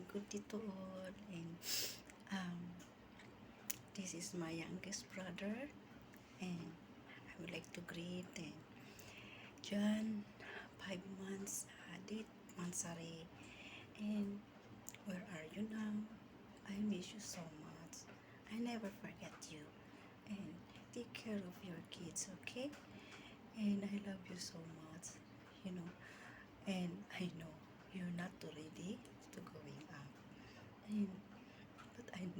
good to all, and um, this is my youngest brother, and I would like to greet John, 5 months, Adit, Mansari, and where are you now? I miss you so much. I never forget you, and take care of your kids, okay? And I love you so much, you know, and I know you're not ready to going out, and but I'm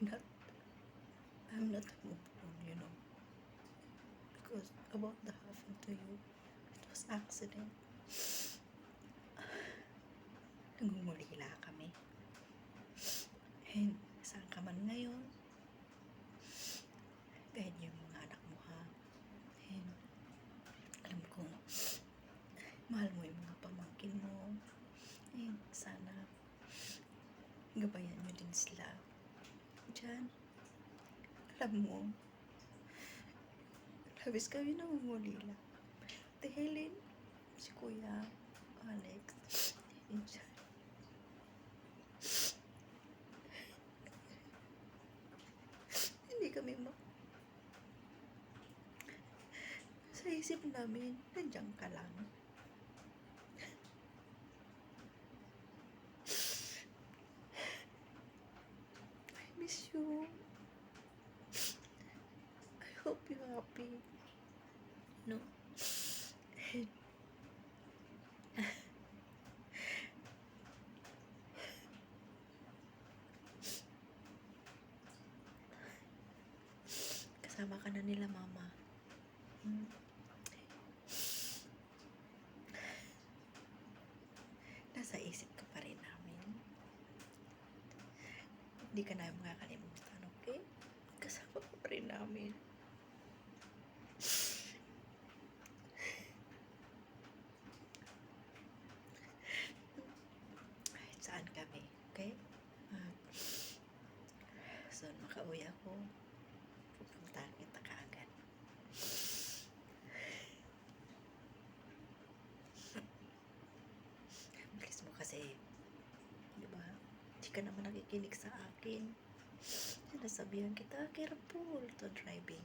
not I'm not moved on, because about the happened to you, it was accident. Nagmumulila kami. And saan ka man ngayon, guide niyo yung mga anak mo, ha? And alam kong mahal mo yung mga pamangkin mo. And sana gabayan niyo din sila. Diyan, alam mo, labis kami nangungulila. Ate Helen, si Kuya Alex, and John. Hindi kami sa isip namin, nandiyan ka lang. I miss you. I hope you're happy. No? And kasama ka na nila, Mama. Nasa isip ka pa rin namin. Hindi ka namin makakalimutan, okay? Kasama ka pa rin namin. Kahit saan kami, okay? So, makauwi ako, pupuntahan kita kaagad. Bilis mo kasi, di ba? Hindi ka naman nakikinig sa akin. Sinasabihan kita, careful to driving.